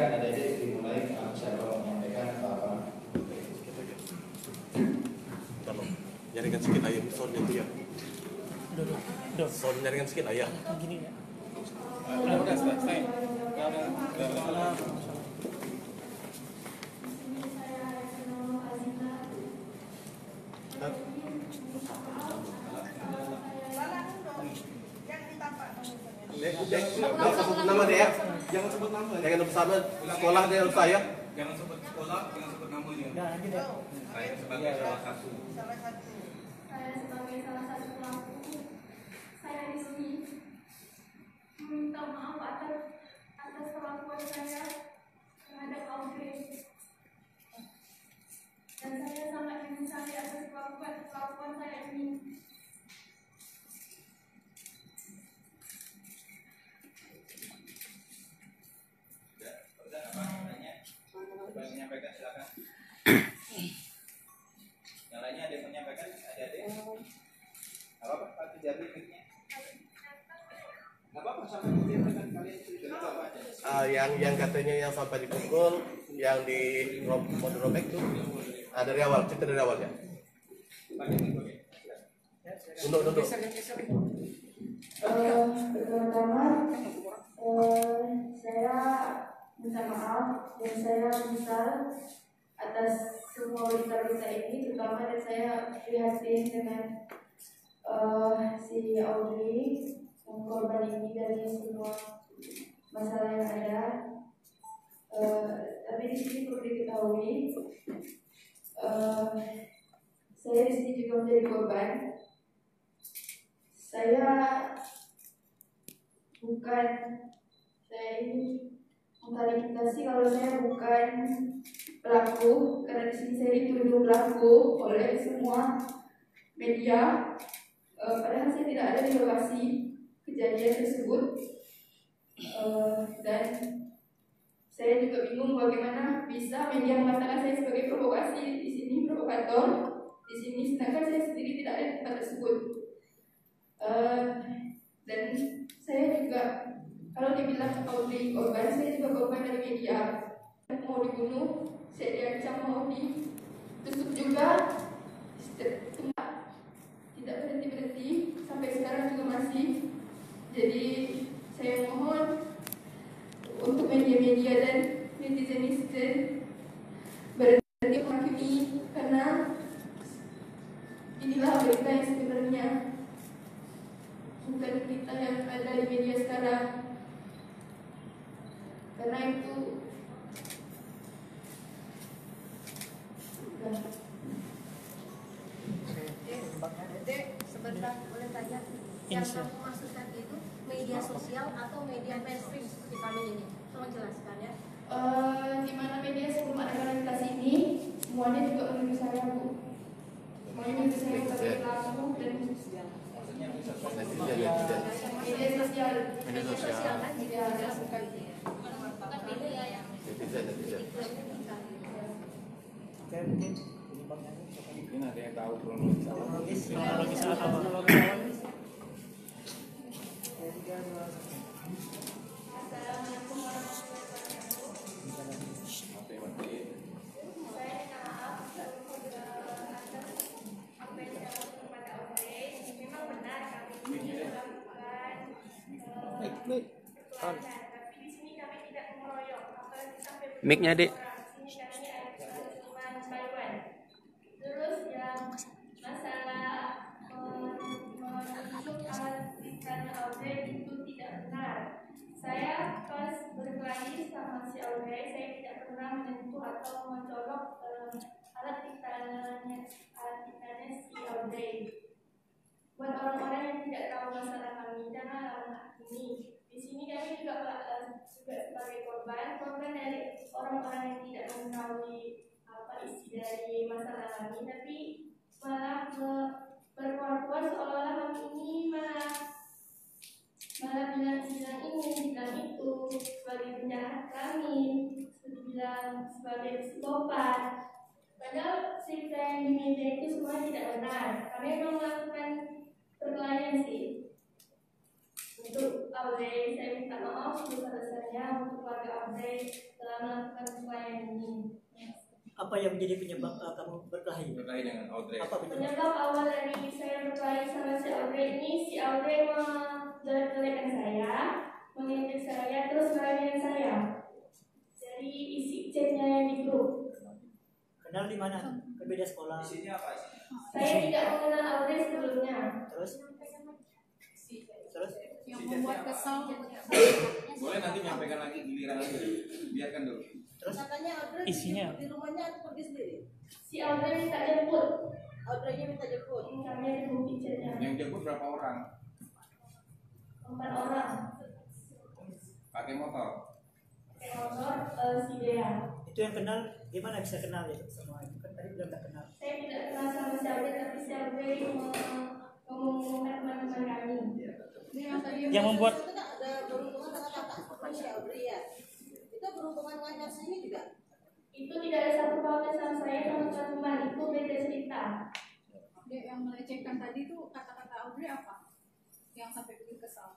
silakan adik-adik dimulai. Siapa mau menyampaikan apa-apa? Nyaringan sedikit ayah, soundnya itu ya. Sound nyaringan sedikit ayah. Gini ya. Udah selesai. Jangan sebut nama deh ya. Jangan sebut nama. Jangan bersama sekolah dia harus saya. Jangan sebut sekolah, jangan sebut namanya. Nah, nanti deh. Saya sebagai salah satu. Saya sebagai salah satu pelaku, saya di sini meminta maaf atas perlakuan saya terhadap Audrey. Dan saya sangat menyesali atas perlakuan saya ini. Coba menyampaikan silakan. Yang lainnya ada yang menyampaikan, adik-adik. Apa Pak Tijari mic-nya? Apa sampai menyampaikan kalian cerita apa aja? Yang katanya yang sampai dipukul, yang di robek itu dari awal, cerita dari awal ya. Duduk. Pertama, saya minta maaf dan saya menyesal atas semua berita-berita ini, terutama dan saya prihatin dengan si Audrey, korban ini dari semua masalah yang ada. Tapi di sini perlu diketahui, saya di sini juga menjadi korban. Saya ini mengklarifikasi kalau saya bukan pelaku, karena di sini saya dituduh pelaku oleh semua media. Padahal saya tidak ada di lokasi kejadian tersebut, dan saya juga bingung bagaimana bisa media mengatakan saya sebagai provokasi di sini, provokator di sini, sedangkan saya sendiri tidak ada di tempat tersebut. Dan saya juga, kalau dibilang Audrey korban, saya juga korban dari media. Mau dibunuh, saya diancam mau ditusuk juga, tidak berhenti sampai sekarang juga masih. Jadi saya mohon untuk media-media dan netizen berhenti menghakimi, karena inilah berita yang sebenarnya, bukan berita yang ada di media sekarang. Karena itu Dek, sebentar boleh tanya, yang kamu maksudkan itu media sosial atau media mainstream seperti kami ini? Tolong jelaskan ya. Di mana media sebelum ada klarifikasi ini semuanya juga menuju saya, Bu. Semuanya menuju saya sebagai pelaku dan Maksudnya bisa media sosial. Media sosial kan Media bukan media ya. mungkin ada yang tahu kronologis Mic-nya, Dek. Terus yang masalah menunjuk ikan Audrey itu tidak benar. Saya pas berkelahi sama si Audrey, saya tidak pernah menyentuh atau mencolok alat ikannya si Audrey. Buat orang-orang yang tidak tahu masalah kami, jangan menghakimi. Di sini kami juga sebagai korban dari orang-orang yang tidak mengetahui apa isi dari masalah kami, tapi malah berkuar-kuar seolah-olah kami ini malah bilang itu sebagai penjahat kami, dibilang sebagai psikopat. Padahal cerita yang di media itu semua tidak benar. Kami memang melakukan perkelahian sih. Untuk Audrey, saya minta maaf sebesar-besarnya untuk keluarga Audrey telah melakukan upaya ini. Apa yang menjadi penyebab kamu berkelahi? Berkelahi dengan Audrey. Apa penyebab? Penyebab awal dari saya berkelahi sama si Audrey ini, si Audrey menjelek-jelekan saya, mengejek saya, terus marahin saya. Jadi isi chatnya yang di grup. Kenal di mana? Berbeda sekolah. Isinya apa isinya? Saya tidak mengenal Audrey sebelumnya. Terus? Yang membuat kesal. Boleh nanti menyampaikan lagi giliran lagi. Biarkan dulu. Terus? Katanya Audrey Isinya? di rumahnya atau pergi sendiri? Si Audrey minta jemput. Audrey-nya minta jemput. Kami ada bukti chatnya. Yang jemput berapa orang? 4 orang. Pakai motor. Pakai motor si Dea. Itu yang kenal, gimana bisa kenal ya semua itu? Kan tadi bilang nggak kenal. Saya tidak kenal sama si Audrey, tapi si Audrey mengumumkan teman-teman kami. Yang membuat Itu kan ada berhubungan dengan kakak si Audrey ya. Itu berhubungan dengan kasus ini juga. Itu tidak ada satu pautnya sama saya sama teman-teman, itu beda cerita. Dia yang melecehkan tadi tuh kata-kata Audrey apa? Yang sampai bikin kesal.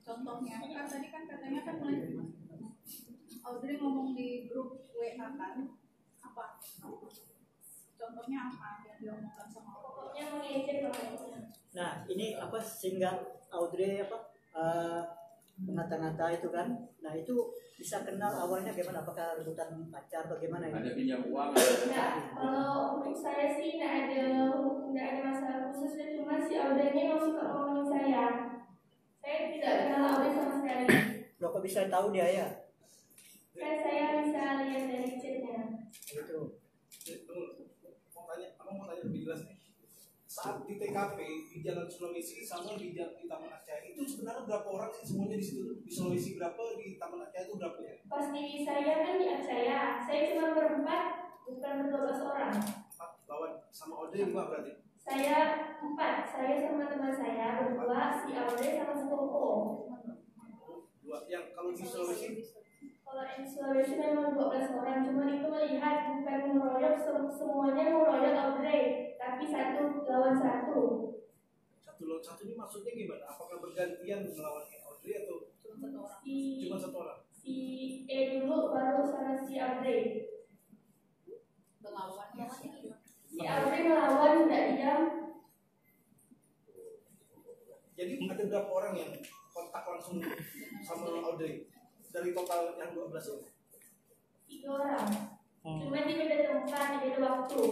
Contohnya, kan tadi kan katanya kan Audrey ngomong di grup WA kan, apa? Contohnya apa yang diomongkan sama Audrey? Pokoknya mengejek namanya. Nah, ini apa sehingga Audrey mengata-ngata itu kan? Nah, itu bisa kenal awalnya gimana? Apakah rebutan pacar bagaimana ini? Ada pinjam uang. Nah, kalau untuk saya sih tidak ada masalah khusus, cuma si Audrey ini mau suka ngomongin saya. Saya tidak kenal Audrey sama sekali. Loh, kok bisa tahu dia ya? Saya bisa lihat dari chatnya. Gitu. Mau tanya lebih jelas nih. Saat di TKP di Jalan Sulawesi sama di Taman Aceh itu sebenarnya berapa orang sih semuanya di situ? Di Sulawesi berapa, di Taman Aceh itu berapa ya? Pas di saya kan di saya cuma berempat, bukan ber-12 orang. Lawan sama Audrey 5 berarti? Saya 4, saya sama teman saya berdua, si Audrey sama sepupu. Dua. Yang kalau di Sulawesi? Kalau yang Sulawesi memang 12 orang, cuma itu melihat bukan meroyok semuanya meroyok Audrey, tapi 1 lawan 1. 1 lawan 1 ini maksudnya gimana? Apakah bergantian melawan Audrey atau cuma satu orang? Si E dulu baru sama si Audrey. Melawan. Si Audrey melawan, tidak diam. Jadi ada berapa orang yang kontak langsung sama Audrey? Dari total yang 12 ini? 3 orang. Cuma di beda tempat, di beda waktu.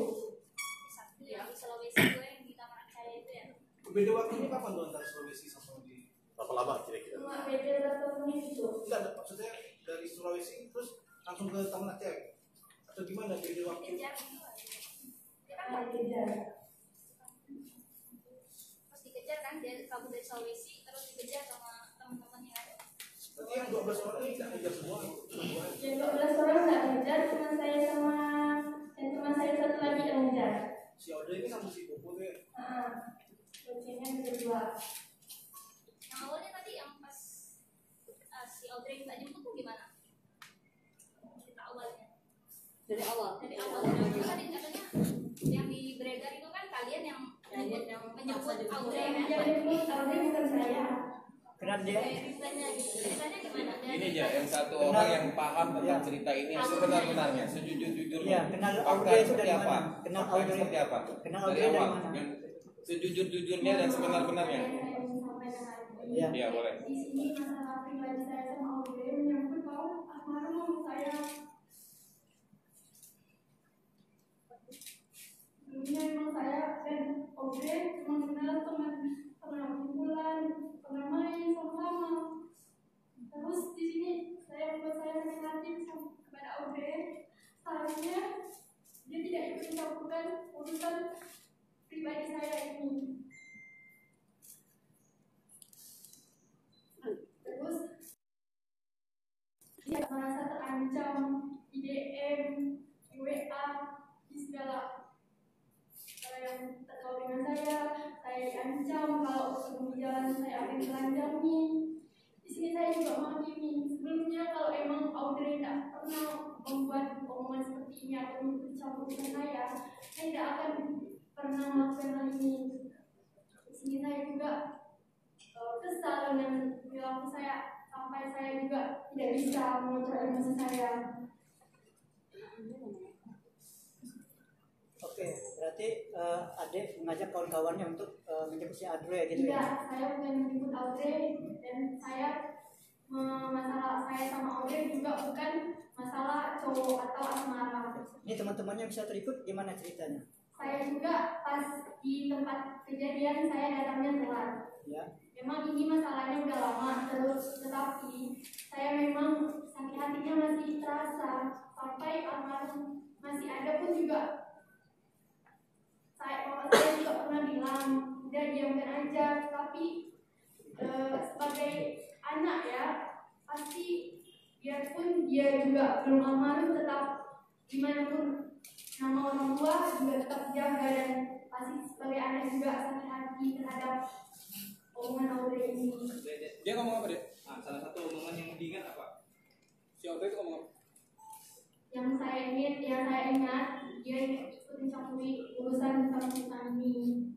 Satu yang di Sulawesi, dua yang di Taman Aceh itu ya. Beda waktu ini kapan tuh antara Sulawesi sama di? Berapa lama kira-kira? Cuma beda berapa menit itu. Enggak, maksudnya dari Sulawesi terus langsung ke Taman Aceh? Atau gimana beda waktu? Kejar itu. Dia kan Nah, kejar. pas dikejar kan dia kabur dari Sulawesi terus dikejar sama teman-temannya kan. Berarti yang 12 orang ini tidak kejar semua? Yang 12 orang nggak ngejar, cuma saya sama dan teman saya satu lagi yang ngejar. Si Audrey ini sama si Bobo tuh ya? Kucingnya berdua. Yang awalnya tadi yang pas si Audrey minta jemput tuh gimana? Cerita awalnya. Dari awal. Dari awal. Karena tadi katanya yang di beredar itu kan kalian yang menjemput Audrey kan? Yang jemput Audrey bukan saya. Kenal dia? Ceritanya gimana? Ini aja yang satu orang yang paham tentang cerita ini sebenar-benarnya, sejujur-jujurnya. Iya, kenal Fakta Audrey itu seperti dari apa? mana? Kenal Fakta Audrey seperti apa? Kenal Dari Audrey dari awal. mana? Yang sejujur-jujurnya dan sebenar-benarnya. Iya. Iya, boleh. Di sini masalah pribadi saya sama Audrey menyangkut bahwa almarhum saya. Dulunya emang saya dan Audrey mengenal teman bulan, pernah main sama-sama. Terus di sini saya sakit hati kepada Audrey. Seharusnya dia tidak ikut mencampurkan urusan pribadi saya ini. Terus dia merasa terancam di DM, di WA, di segala yang terkait dengan saya diancam kalau sebelum di jalan saya akan telanjangi. Di sini saya juga menghakimi. Sebelumnya kalau emang Audrey tidak pernah membuat omongan seperti ini atau mencampur urusan saya tidak akan pernah melakukan hal ini. Di sini saya juga kesal dengan perilaku saya sampai saya juga tidak bisa mengontrol emosi saya. Oke, berarti adik mengajak kawan-kawannya untuk menjemput si Audrey gitu Tidak, ya? saya bukan menjemput Audrey, dan saya masalah saya sama Audrey juga bukan masalah cowok atau asmara. Ini teman-temannya bisa terikut gimana ceritanya? Saya juga pas di tempat kejadian saya datangnya telat. Ya. Memang ini masalahnya udah lama terus, tetapi saya memang sakit hatinya masih terasa sampai almarhum masih ada pun juga. Saya juga pernah bilang udah diamkan aja, tapi sebagai anak ya pasti biarpun dia juga belum almarhum tetap gimana pun nama orang tua juga tetap jaga, dan pasti sebagai anak juga sakit hati terhadap omongan Audrey ini. Dia ngomong apa deh? Nah, salah satu omongan yang diingat apa? Si Audrey itu ngomong apa? Yang saya ingat dia ikut mencampuri urusan utang kami.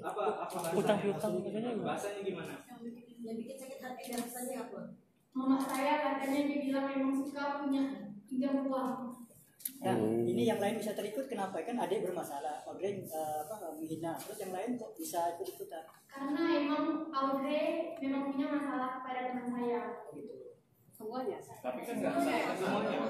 Apa Utang-utang bahasanya gimana? Yang bikin sakit hati bahasanya apa? Mama saya katanya dia bilang memang suka punya pinjam uang. Nah, ini yang lain bisa terikut kenapa? Kan adik bermasalah, Audrey menghina, terus yang lain kok bisa ikut-ikutan? Karena emang Audrey memang punya masalah kepada teman saya. Semuanya. Tapi kan nggak saling semuanya.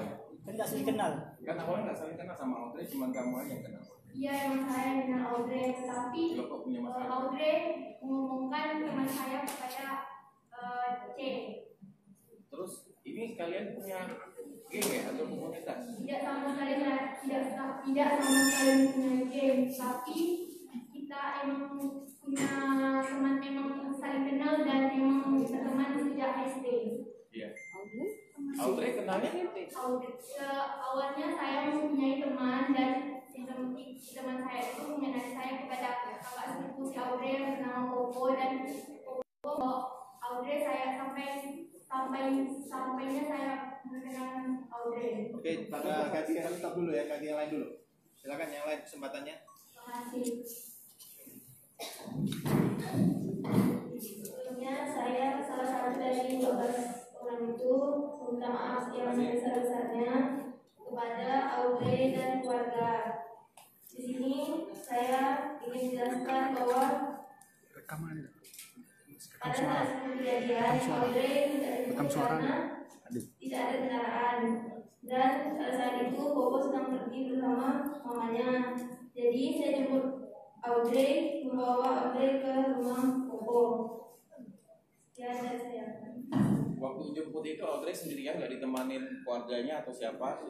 Kan nggak saling kenal. Kan awalnya nggak saling kenal sama Audrey, cuma kamu aja yang kenal. Iya, emang saya yang kenal Audrey, tetapi Lo kok punya masalah? Audrey mengumumkan teman saya kepada C. Terus ini kalian punya geng ya atau komunitas? Tidak sama sekali punya game, tapi kita emang punya teman memang saling kenal dan memang berteman sejak SD. Iya. Audrey kenalnya? Awalnya saya mempunyai teman, dan teman saya itu mengenali saya kepada kakak sepupu si Audrey yang bernama Popo, dan Popo Audrey saya sampainya saya mengenal Audrey. Oke, Kak Tia stop dulu ya, Kak Tia yang lain dulu. Silakan yang lain kesempatannya. Terima kasih. Sebelumnya saya salah satu dari 12 orang itu meminta maaf yang sebesar-besarnya kepada Audrey dan keluarga. Di sini saya ingin menjelaskan bahwa pada saat kejadian Audrey tidak dijemput karena tidak ada kendaraan, dan pada saat itu Bobo sedang pergi bersama mamanya. Jadi saya jemput Audrey, membawa Audrey ke rumah Bobo. Ya, dari saya. Waktu jemput itu Audrey sendirian, nggak ditemanin keluarganya atau siapa?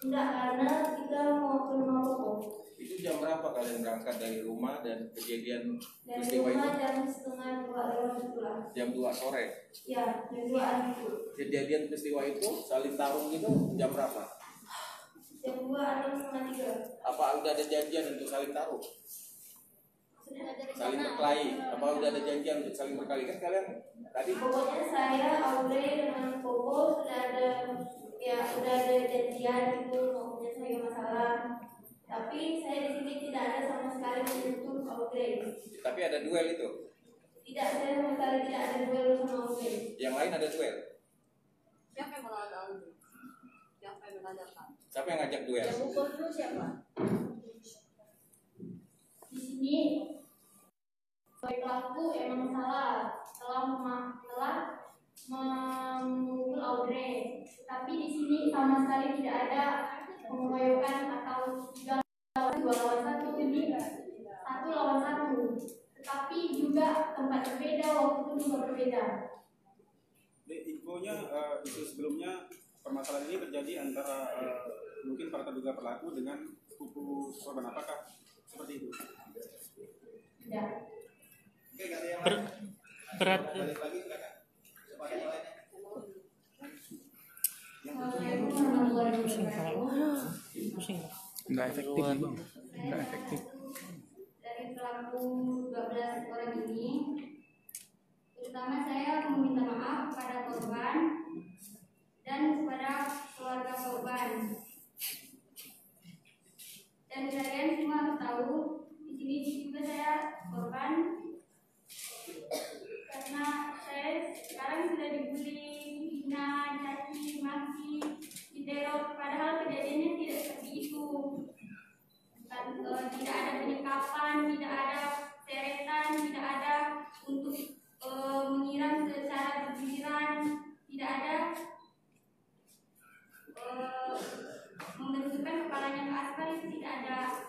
Enggak, karena kita mau ke rumah Bobo. Itu jam berapa kalian berangkat dari rumah dan kejadian Dari peristiwa rumah itu? jam setengah 2 Jam 2 sore. Ya, jam 2-an itu. Kejadian peristiwa itu saling tarung itu jam berapa? Jam 2 atau setengah 3. Apa udah ada janjian untuk saling taruh? Sudah ada Saling rencana. berkelahi? Apa udah ada janjian untuk saling berkelahi? Kan kalian tadi Pokoknya saya, Audrey dengan Bobo sudah ada janjian itu, maunya saya masalah. Tapi saya di sini tidak ada sama sekali menyentuh Audrey. tapi ada duel itu. Tidak, saya sama sekali tidak ada duel sama Audrey. Yang lain ada duel. Siapa yang melanda Audrey? Siapa yang melandakan? Siapa yang ngajak duel? Yang mukul dulu siapa? Di sini sebagai pelaku emang telah memukul Audrey. Tapi di sini sama sekali tidak ada pengeroyokan atau 2 lawan 1, ini 1 lawan 1. Tetapi juga tempat berbeda, waktu pun juga berbeda. Infonya isu sebelumnya permasalahan ini terjadi antara mungkin para terduga pelaku dengan sepupu korban, apakah seperti itu? Tidak. Oke, Kak Tia yang lain. Berat. Balik lagi silakan. Kesempatan yang lainnya. Assalamualaikum warahmatullahi wabarakatuh. Nggak efektif nih bang. Nggak efektif. Dari pelaku 12 orang ini, terutama saya meminta maaf kepada korban dan kepada keluarga korban. Dan kalian semua harus tahu, di sini juga saya korban, karena saya sekarang sudah di penyekapan, tidak ada seretan, tidak ada untuk menyiram secara bergiliran, tidak ada membenturkan kepalanya ke aspal, itu tidak ada.